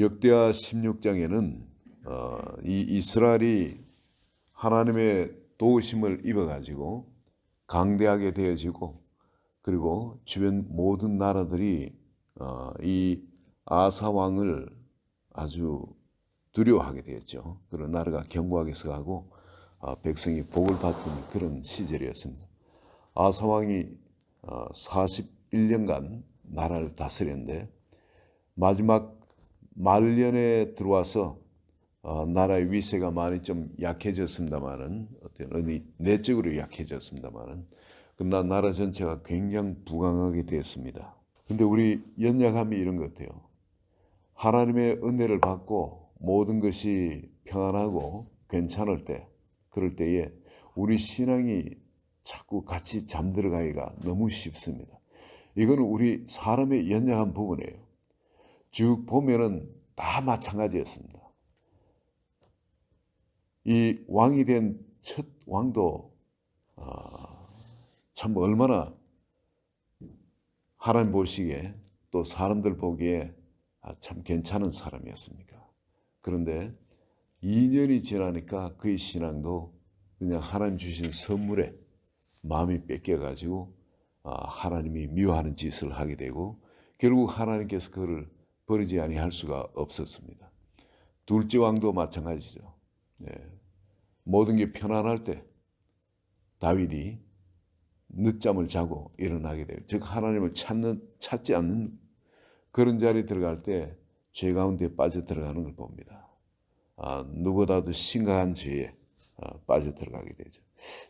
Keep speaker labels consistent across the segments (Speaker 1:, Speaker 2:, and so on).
Speaker 1: 역대하 16장에는 이 이스라엘이 하나님의 도우심을 입어가지고 강대하게 되어지고, 그리고 주변 모든 나라들이 이 아사 왕을 아주 두려워하게 되었죠. 그런 나라가 견고하게 서가고 백성이 복을 받던 그런 시절이었습니다. 아사 왕이 41년간 나라를 다스렸는데 마지막 말년에 들어와서 나라의 위세가 많이 좀 약해졌습니다만은, 어떤 내적으로 약해졌습니다만은, 그러나 나라 전체가 굉장히 부강하게 되었습니다. 근데 우리 연약함이 이런 것 같아요. 하나님의 은혜를 받고 모든 것이 평안하고 괜찮을 때, 그럴 때에 우리 신앙이 자꾸 같이 잠들어가기가 너무 쉽습니다. 이거는 우리 사람의 연약한 부분이에요. 쭉 보면은 다 마찬가지였습니다. 이 왕이 된 첫 왕도 참 얼마나 하나님 보시기에 또 사람들 보기에 참 괜찮은 사람이었습니까? 그런데 2년이 지나니까 그의 신앙도 그냥 하나님 주신 선물에 마음이 뺏겨가지고 하나님이 미워하는 짓을 하게 되고, 결국 하나님께서 그를 버리지 아니할 수가 없었습니다. 둘째 왕도 마찬가지죠. 모든 게 편안할 때 다윗이 늦잠을 자고 일어나게 돼요. 즉 하나님을 찾지 않는 그런 자리에 들어갈 때 죄 가운데 빠져 들어가는 걸 봅니다. 누구보다도 심각한 죄에 빠져 들어가게 되죠.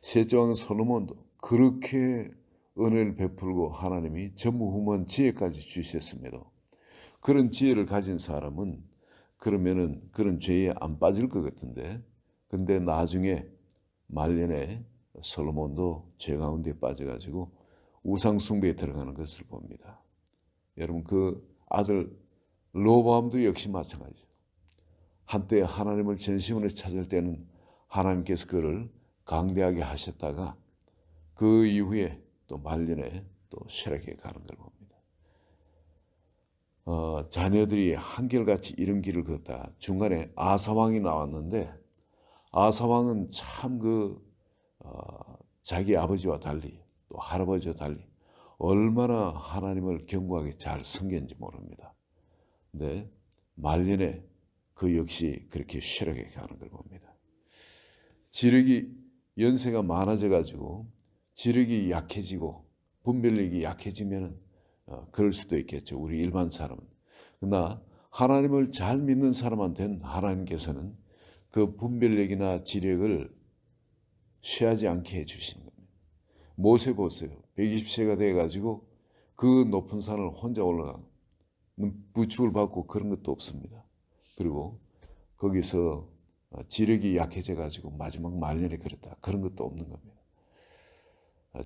Speaker 1: 셋째 왕 솔로몬도 그렇게 은혜를 베풀고 하나님이 전무후무한 지혜까지 주셨음에도, 그런 지혜를 가진 사람은 그러면은 그런 죄에 안 빠질 것 같은데, 근데 나중에 말년에 솔로몬도 죄 가운데 빠져가지고 우상 숭배에 들어가는 것을 봅니다. 여러분, 그 아들 로보암도 역시 마찬가지죠. 한때 하나님을 전심으로 찾을 때는 하나님께서 그를 강대하게 하셨다가 그 이후에 또 말년에 또 쇠락해 가는 걸 봅니다. 자녀들이 한결같이 이런 길을 걷다 중간에 아사왕이 나왔는데, 아사왕은 참 자기 아버지와 달리 또 할아버지와 달리 얼마나 하나님을 견고하게 잘 섬겼는지 모릅니다. 근데 말년에 그 역시 그렇게 쇠락해 가는 걸 봅니다. 지력이 연세가 많아져 가지고 지력이 약해지고 분별력이 약해지면은 그럴 수도 있겠죠. 우리 일반 사람은. 그러나 하나님을 잘 믿는 사람한테는 하나님께서는 그 분별력이나 지력을 쇠하지 않게 해주시는 겁니다. 모세 보세요. 120세가 돼가지고 그 높은 산을 혼자 올라가는, 부축을 받고 그런 것도 없습니다. 그리고 거기서 지력이 약해져가지고 마지막 말년에 그랬다, 그런 것도 없는 겁니다.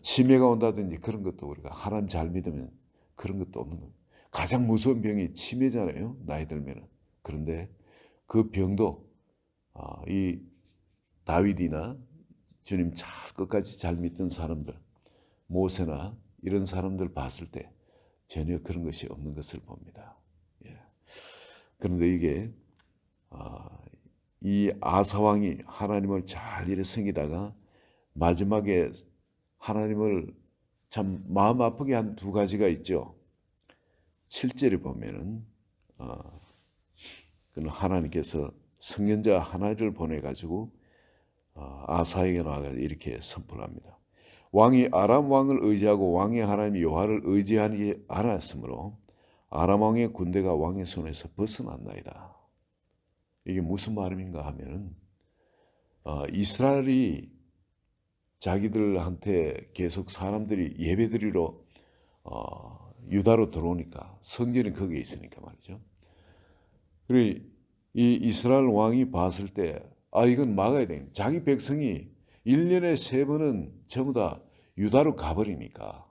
Speaker 1: 치매가 온다든지 그런 것도 우리가 하나님 잘 믿으면 그런 것도 없는 겁니다. 가장 무서운 병이 치매잖아요, 나이 들면은. 그런데 그 병도 이 다윗이나 주님 끝까지 잘 믿던 사람들, 모세나 이런 사람들 봤을 때 전혀 그런 것이 없는 것을 봅니다. 그런데 이게 이 아사왕이 하나님을 잘 이래 섬기다가 마지막에 하나님을 참 마음 아프게 한 두 가지가 있죠. 7절에 보면은 그는 하나님께서 선견자 하나를 보내가지고 아사에게 나아가 이렇게 선포합니다. 왕이 아람 왕을 의지하고 왕의 하나님 여호와를 의지하지 않았으므로 아람 왕의 군대가 왕의 손에서 벗어났나이다. 이게 무슨 말인가 하면은 이스라엘이 자기들한테 계속 사람들이 예배드리러 유다로 들어오니까 성전이 거기에 있으니까 말이죠. 그리고 이 이스라엘 왕이 봤을 때 이건 막아야 돼. 자기 백성이 1년에 3번은 전부 다 유다로 가버리니까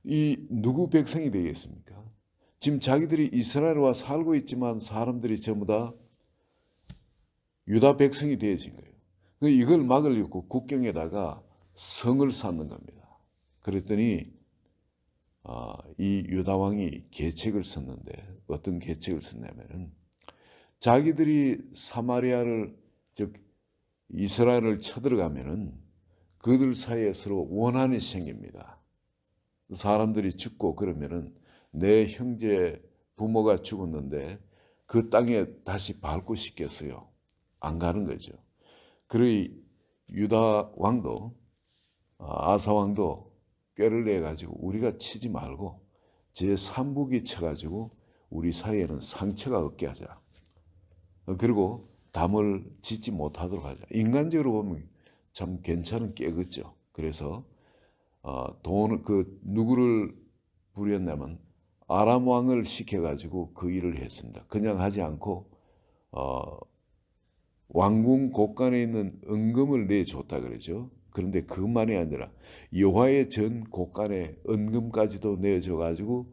Speaker 1: 이 누구 백성이 되겠습니까? 지금 자기들이 이스라엘에 와 살고 있지만 사람들이 전부 다 유다 백성이 되어진 거예요. 이걸 막으려고 국경에다가 성을 쌓는 겁니다. 그랬더니 이 유다 왕이 계책을 썼는데 어떤 계책을 썼냐면은 자기들이 사마리아를 즉 이스라엘을 쳐들어가면은 그들 사이에 서로 원한이 생깁니다. 사람들이 죽고 그러면은 내 형제 부모가 죽었는데 그 땅에 다시 밟고 싶겠어요? 안 가는 거죠. 그러이 유다 왕도 아사 왕도 꾀를 내 가지고 우리가 치지 말고 제3국이 쳐가지고 우리 사이에는 상처가 없게 하자. 그리고 담을 짓지 못하도록 하자. 인간적으로 보면 참 괜찮은 깨겠죠. 그래서 돈을 누구를 부렸냐면 아람 왕을 시켜가지고 그 일을 했습니다. 그냥 하지 않고 왕궁 곳간에 있는 은금을 내줬다 그러죠. 그런데 그것만이 아니라 여호와의 전 곳간에 은금까지도 내줘 가지고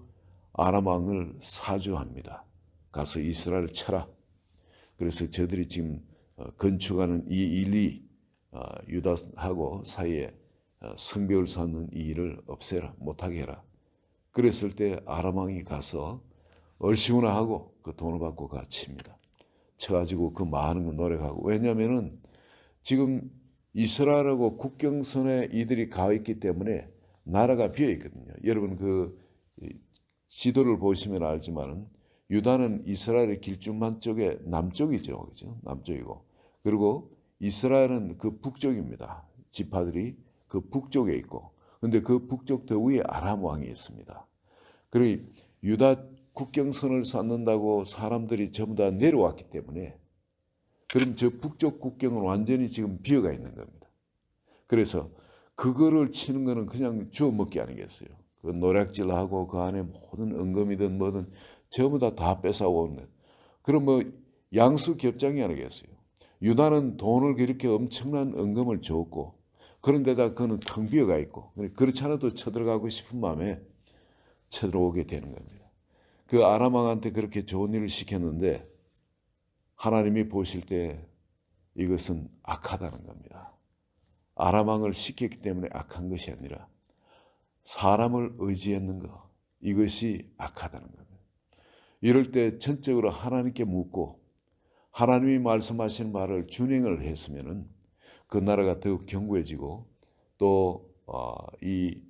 Speaker 1: 아람 왕을 사주합니다. 가서 이스라엘을 쳐라. 그래서 저들이 지금 건축하는 이 일이 유다하고 사이에 성벽을 쌓는 이 일을 없애라, 못하게 해라. 그랬을 때 아람 왕이 가서 얼씨구나 하고 그 돈을 받고 칩니다. 쳐가지고 그 많은 거 노력하고. 왜냐하면은 지금 이스라엘하고 국경선에 이들이 가 있기 때문에 나라가 비어 있거든요. 여러분 그 지도를 보시면 알지만은 유다는 이스라엘의 길쭉만 쪽에 남쪽이죠, 그죠? 남쪽이고 그리고 이스라엘은 그 북쪽입니다. 지파들이 그 북쪽에 있고, 근데 그 북쪽 더 위에 아람 왕이 있습니다. 그리고 유다 국경선을 쌓는다고 사람들이 전부 다 내려왔기 때문에 그럼 저 북쪽 국경은 완전히 지금 비어가 있는 겁니다. 그래서 그거를 치는 거는 그냥 주워 먹기 아니겠어요. 그 노략질하고 그 안에 모든 은금이든 뭐든 전부 다 뺏어오는 거예요. 그럼 뭐 양수겹장이 아니겠어요. 유다는 돈을 그렇게 엄청난 은금을 줬고 그런데다 그는 텅 비어가 있고 그렇지 않아도 쳐들어가고 싶은 마음에 쳐들어오게 되는 겁니다. 그 아람 왕한테 그렇게 좋은 일을 시켰는데 하나님이 보실 때 이것은 악하다는 겁니다. 아람 왕을 시켰기 때문에 악한 것이 아니라 사람을 의지했는 것, 이것이 악하다는 겁니다. 이럴 때 전적으로 하나님께 묻고 하나님이 말씀하신 말을 준행을 했으면은 그 나라가 더욱 견고해지고 또 이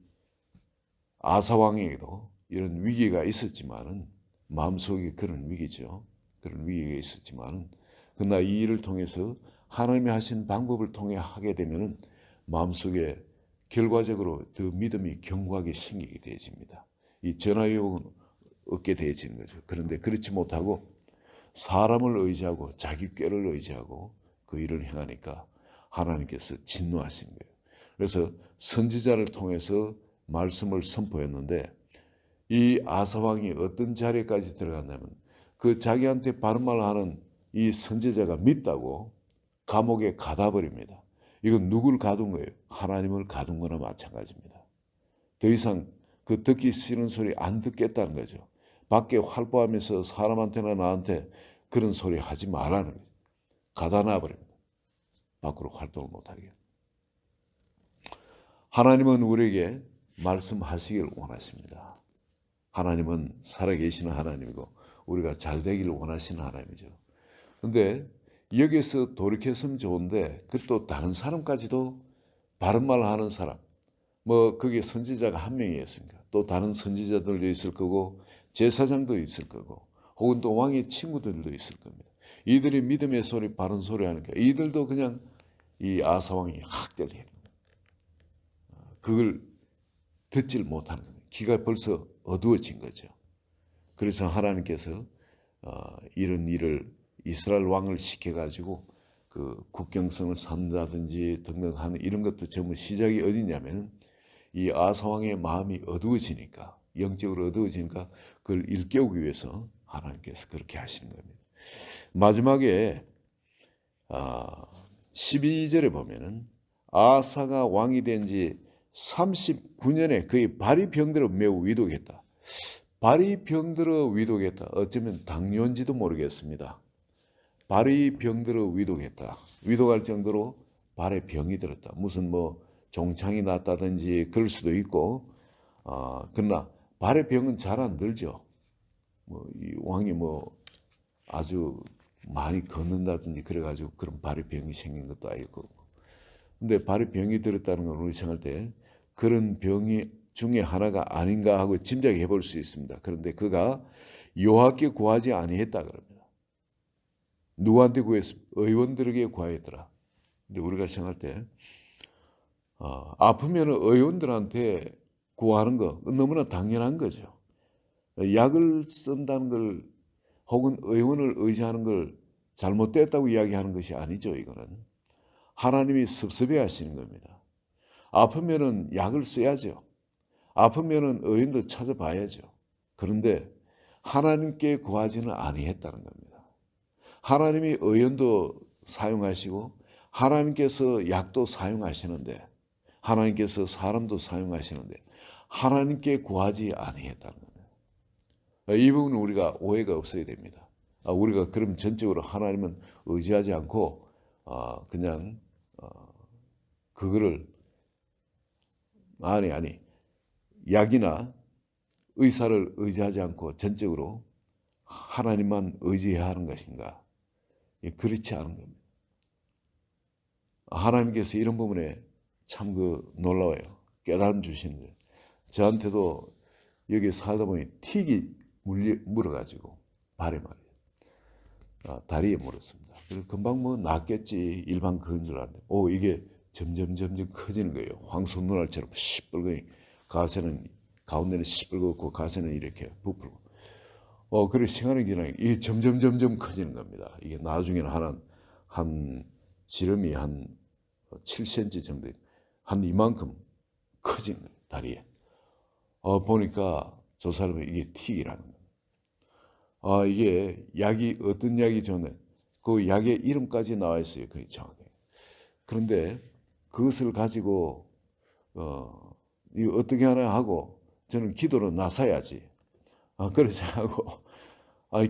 Speaker 1: 아사 왕에게도 이런 위기가 있었지만은 마음속에 그런 위기죠. 그런 위기가 있었지만은 그러나 이 일을 통해서 하나님이 하신 방법을 통해 하게 되면은 마음속에 결과적으로 더 믿음이 견고하게 생기게 되어집니다. 이 전화위복은 얻게 되어지는 거죠. 그런데 그렇지 못하고 사람을 의지하고 자기 꾀를 의지하고 그 일을 행하니까 하나님께서 진노하신 거예요. 그래서 선지자를 통해서 말씀을 선포했는데 이 아사왕이 어떤 자리까지 들어갔냐면 그 자기한테 바른 말 하는 이 선지자가 밉다고 감옥에 가다 버립니다. 이건 누굴 가둔 거예요? 하나님을 가둔 거나 마찬가지입니다. 더 이상 그 듣기 싫은 소리 안 듣겠다는 거죠. 밖에 활보하면서 사람한테나 나한테 그런 소리 하지 말라는 거죠. 가다 놔버립니다. 밖으로 활동을 못하게. 하나님은 우리에게 말씀하시길 원하십니다. 하나님은 살아계시는 하나님이고 우리가 잘 되기를 원하시는 하나님이죠. 그런데 여기서 돌이켰으면 좋은데 그 또 다른 사람까지도 바른 말 하는 사람, 뭐 그게 선지자가 한 명이었습니까? 또 다른 선지자들도 있을 거고 제사장도 있을 거고 혹은 또 왕의 친구들도 있을 겁니다. 이들이 믿음의 소리, 바른 소리 하니까 이들도 그냥 이 아사왕이 학대를 그걸 듣질 못하는 거예요. 귀가 벌써 어두워진 거죠. 그래서 하나님께서 이런 일을 이스라엘 왕을 시켜가지고 그 국경선을 산다든지 등등하는 이런 것도 전부 시작이 어디냐면은 이 아사왕의 마음이 어두워지니까 영적으로 어두워지니까 그걸 일깨우기 위해서 하나님께서 그렇게 하시는 겁니다. 마지막에 12절에 보면은 아사가 왕이 된 지 39년에 그의 발이 병들어 매우 위독했다. 발이 병들어 위독했다. 어쩌면 당뇨인지도 모르겠습니다. 발이 병들어 위독했다. 위독할 정도로 발에 병이 들었다. 무슨 뭐 종창이 났다든지 그럴 수도 있고 그러나 발의 병은 잘 안 들죠. 뭐 이 왕이 뭐 아주 많이 걷는다든지 그래가지고 그런 발의 병이 생긴 것도 아니고. 근데 발의 병이 들었다는 건 우리 생각할 때 그런 병이 중에 하나가 아닌가 하고 짐작해 볼 수 있습니다. 그런데 그가 여호와께 구하지 아니했다 그럽니다. 누구한테 구했습니까? 의원들에게 구하였더라. 근데 우리가 생각할 때 아프면 의원들한테 구하는 거 너무나 당연한 거죠. 약을 쓴다는 걸 혹은 의원을 의지하는 걸 잘못됐다고 이야기하는 것이 아니죠. 이거는 하나님이 섭섭해 하시는 겁니다. 아프면은 약을 써야죠. 아프면은 의원도 찾아봐야죠. 그런데 하나님께 구하지는 아니했다는 겁니다. 하나님이 의원도 사용하시고 하나님께서 약도 사용하시는데 하나님께서 사람도 사용하시는데 하나님께 구하지 아니했다는 겁니다. 이 부분은 우리가 오해가 없어야 됩니다. 우리가 그럼 전적으로 하나님은 의지하지 않고 그냥 그거를 아니 약이나 의사를 의지하지 않고 전적으로 하나님만 의지해야 하는 것인가? 그렇지 않은 겁니다. 하나님께서 이런 부분에 참 놀라워요. 깨달음 주시는데 저한테도 여기 살다 보니 틱이 물어가지고 발에 말이에요. 다리에 물었습니다. 그래서 금방 뭐 낫겠지 일반 그런 줄 알았는데 이게 점점 커지는 거예요. 황소 눈알처럼 시뻘겋게 가운데는 시뻘겋고 가세는 이렇게 부풀고. 그래 시간이 지나니 이게 점점 커지는 겁니다. 이게 나중에는 한 지름이 한 7cm 정도, 한 이만큼 커진 거예요, 다리에. 보니까 저 사람은 이게 틱이라는 거예요. 이게 약이 어떤 약이 좋네. 그 약의 이름까지 나와 있어요, 거의 정확하게. 그런데 그것을 가지고 이거 어떻게 하나 하고 저는 기도로 나서야지. 그래 생각하고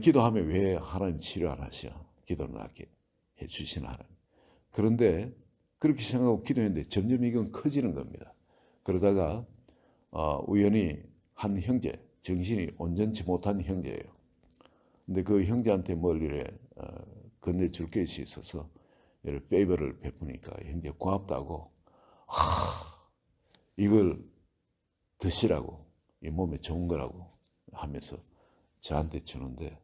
Speaker 1: 기도하면 왜 하나님 치료 안 하셔? 기도를 낫게 해주시나 하나님. 그런데 그렇게 생각하고 기도했는데 점점 이건 커지는 겁니다. 그러다가 우연히 한 형제, 정신이 온전치 못한 형제예요. 근데 그 형제한테 뭘 이래 건네줄 것이 있어서 페이버를 베푸니까 형제 고맙다고 이걸 드시라고 이 몸에 좋은 거라고 하면서 저한테 주는데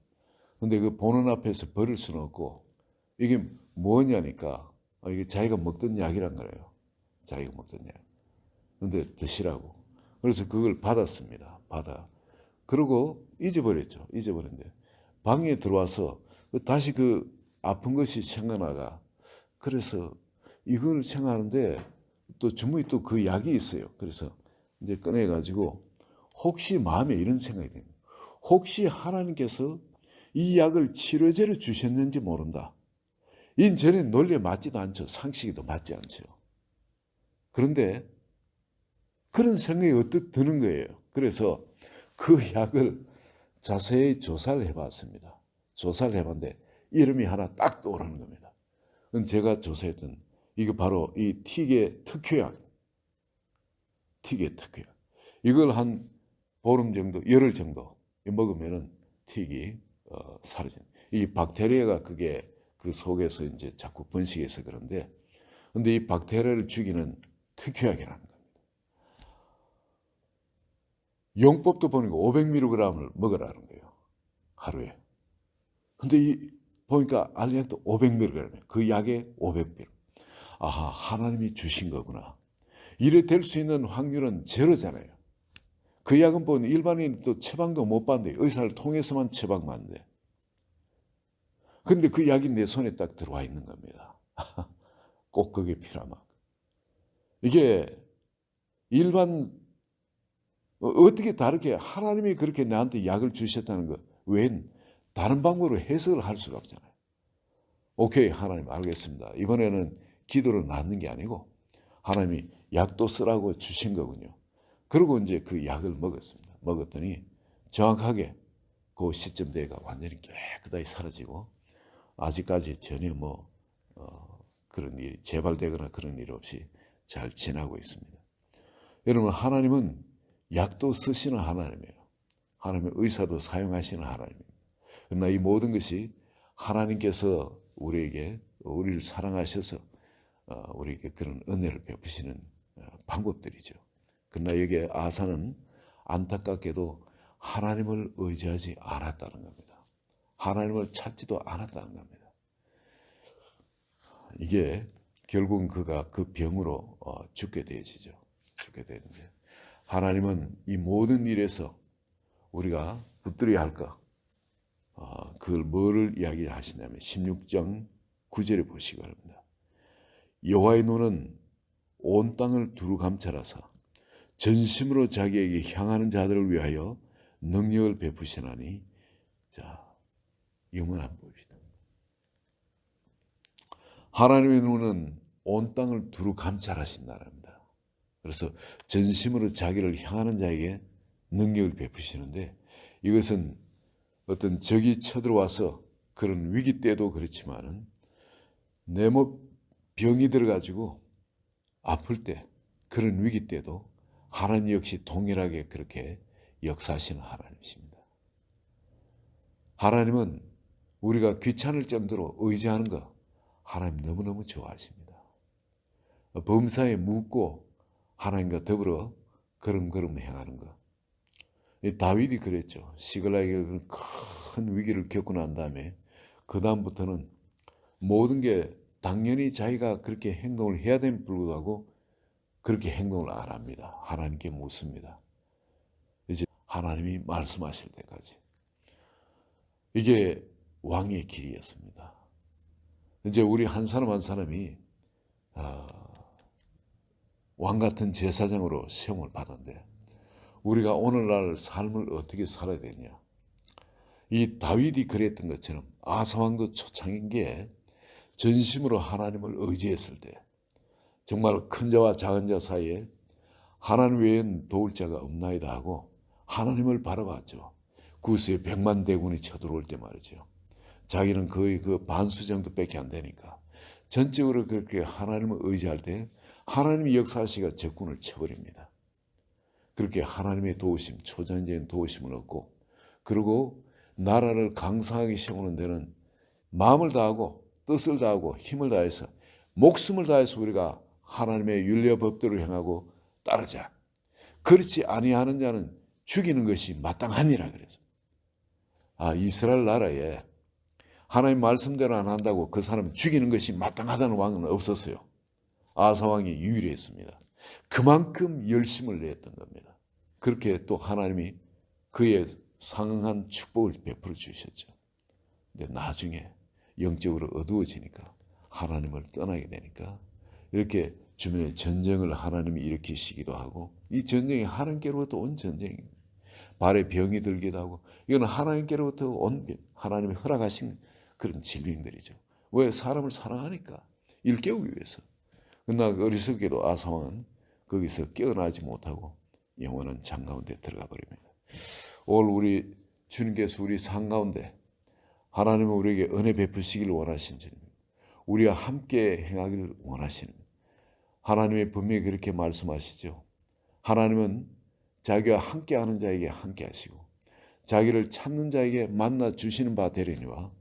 Speaker 1: 근데 그 보는 앞에서 버릴 수는 없고 이게 뭐냐니까 이게 자기가 먹던 약이란 거예요. 자기가 먹던 약. 근데 드시라고. 그래서 그걸 받았습니다. 그러고 잊어버렸죠. 잊어버렸는데 방에 들어와서 다시 그 아픈 것이 생각나가. 그래서 이걸 생각하는데 또 주머니 또 그 약이 있어요. 그래서 이제 꺼내가지고 혹시 마음에 이런 생각이 듭니다. 혹시 하나님께서 이 약을 치료제로 주셨는지 모른다. 인전의 논리에 맞지도 않죠. 상식에도 맞지 않죠. 그런데 그런 생각이 어떻게 드는 거예요. 그래서 그 약을 자세히 조사를 해봤습니다. 조사를 해봤는데 이름이 하나 딱 떠오르는 겁니다. 그건 제가 조사했던 이거 바로 이 틱의 특효약. 틱의 특효약. 이걸 한 보름 정도, 열흘 정도 먹으면은 틱이 사라진. 이 박테리아가 그게 그 속에서 이제 자꾸 번식해서 그런데, 근데 이 박테리아를 죽이는 특효약이라는 겁니다. 용법도 보니까 500mg을 먹으라는 거예요. 하루에. 근데 보니까 알약도 500mg, 그 약에 500mg. 아하, 하나님이 주신 거구나. 이래 될 수 있는 확률은 제로잖아요. 그 약은 보면 일반인이 또 처방도 못 받는데 의사를 통해서만 처방받는데. 근데 그 약이 내 손에 딱 들어와 있는 겁니다. 꼭 그게 필요한 만큼. 이게 일반 어떻게 다르게 하나님이 그렇게 나한테 약을 주셨다는 거 웬 다른 방법으로 해석을 할 수가 없잖아요. 오케이 하나님 알겠습니다. 이번에는 기도를 낳는 게 아니고 하나님이 약도 쓰라고 주신 거군요. 그리고 이제 그 약을 먹었습니다. 먹었더니 정확하게 그 시점대가 완전히 깨끗하게 사라지고 아직까지 전혀 그런 일이 재발되거나 그런 일 없이 잘 지나고 있습니다. 여러분 하나님은 약도 쓰시는 하나님이에요. 하나님의 의사도 사용하시는 하나님입니다. 그러나 이 모든 것이 하나님께서 우리를 사랑하셔서 우리에게 그런 은혜를 베푸시는 방법들이죠. 그러나 여기에 아사는 안타깝게도 하나님을 의지하지 않았다는 겁니다. 하나님을 찾지도 않았다는 겁니다. 이게 결국은 그가 그 병으로 죽게 되어지죠. 죽게 되는데 하나님은 이 모든 일에서 우리가 붙들어야 할까? 그걸 뭐를 이야기하시냐면 16장 9절에 보시기 바랍니다. 여호와의 눈은 온 땅을 두루 감찰하사 전심으로 자기에게 향하는 자들을 위하여 능력을 베푸시나니 자 영원한 법이다. 하나님의 눈은 온 땅을 두루 감찰하신다랍니다. 그래서 전심으로 자기를 향하는 자에게 능력을 베푸시는데 이것은 어떤 적이 쳐들어와서 그런 위기 때도 그렇지만은 내 몸 병이 들어가지고 아플 때 그런 위기 때도 하나님 역시 동일하게 그렇게 역사하시는 하나님이십니다. 하나님은 우리가 귀찮을 정도로 의지하는 거 하나님 너무너무 좋아하십니다. 범사에 묻고 하나님과 더불어 걸음걸음 행하는 것. 다윗이 그랬죠. 시글락에게 큰 위기를 겪고 난 다음에 그 다음부터는 모든 게 당연히 자기가 그렇게 행동을 해야 됨 불구하고 그렇게 행동을 안 합니다. 하나님께 묻습니다. 이제 하나님이 말씀하실 때까지. 이게 왕의 길이었습니다. 이제 우리 한 사람 한 사람이 왕 같은 제사장으로 시험을 받았는데 우리가 오늘날 삶을 어떻게 살아야 되냐. 이 다윗이 그랬던 것처럼 아사왕도 초창인 게 전심으로 하나님을 의지했을 때 정말 큰 자와 작은 자 사이에 하나님 외엔 도울 자가 없나이다 하고 하나님을 바라봤죠. 구스에 100만 대군이 쳐들어올 때 말이죠. 자기는 거의 그 반수 정도밖에 안 되니까 전적으로 그렇게 하나님을 의지할 때 하나님의 역사시가 적군을 쳐버립니다. 그렇게 하나님의 도우심, 초자연적인 도우심을 얻고 그리고 나라를 강성하게 세우는 데는 마음을 다하고 뜻을 다하고 힘을 다해서 목숨을 다해서 우리가 하나님의 윤리와 법대로 행하고 따르자. 그렇지 아니하는 자는 죽이는 것이 마땅하니라 그래서. 이스라엘 나라에 하나님 말씀대로 안 한다고 그 사람을 죽이는 것이 마땅하다는 왕은 없었어요. 아사 왕이 유일했습니다. 그만큼 열심을 내었던 겁니다. 그렇게 또 하나님이 그의 상응한 축복을 베풀어 주셨죠. 근데 나중에 영적으로 어두워지니까 하나님을 떠나게 되니까 이렇게 주변에 전쟁을 하나님이 일으키시기도 하고 이 전쟁이 하나님께로부터 온 전쟁입니다. 발에 병이 들기도 하고 이건 하나님께로부터 온 하나님이 허락하신 그런 질병들이죠. 왜? 사람을 사랑하니까 일깨우기 위해서. 그러나 어리석게도 아사왕은 거기서 깨어나지 못하고 영원한 장 가운데 들어가 버립니다. 오늘 우리 주님께서 우리 상 가운데 하나님은 우리에게 은혜 베푸시기를 원하신 주님, 우리와 함께 행하기를 원하시는 하나님의 분명히 그렇게 말씀하시죠. 하나님은 자기와 함께하는 자에게 함께하시고 자기를 찾는 자에게 만나 주시는 바 되려니와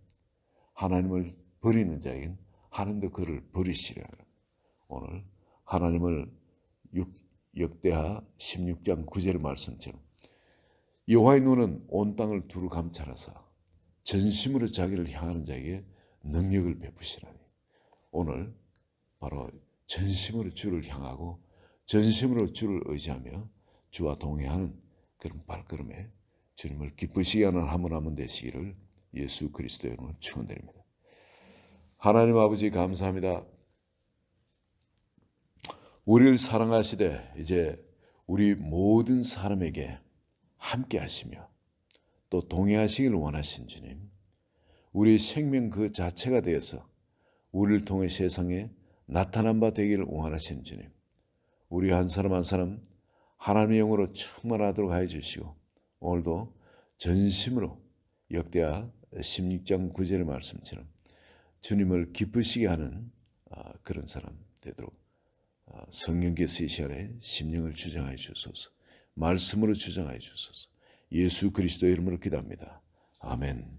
Speaker 1: 하나님을 버리는 자에겐 하나님도 그를 버리시리라. 오늘 하나님을 역대하 16장 9절 말씀처럼 여호와의 눈은 온 땅을 두루 감찰하사 전심으로 자기를 향하는 자에게 능력을 베푸시라니. 오늘 바로 전심으로 주를 향하고 전심으로 주를 의지하며 주와 동행하는 그런 발걸음에 주님을 기쁘시게 하는 한 분 한 분 되시기를 예수 그리스도의 이름으로 축원드립니다. 하나님 아버지 감사합니다. 우리를 사랑하시되 이제 우리 모든 사람에게 함께 하시며 또 동행하시기를 원하신 주님, 우리 생명 그 자체가 되어서 우리를 통해 세상에 나타난 바 되기를 원하신 주님, 우리 한 사람 한 사람 하나님의 영으로 충만하도록 하여 주시고 오늘도 전심으로 역대하 16장 9절의 말씀처럼 주님을 기쁘시게 하는 그런 사람 되도록 성령께서 이 시간에 심령을 주장하여 주소서. 말씀으로 주장하여 주소서. 예수 그리스도의 이름으로 기도합니다. 아멘.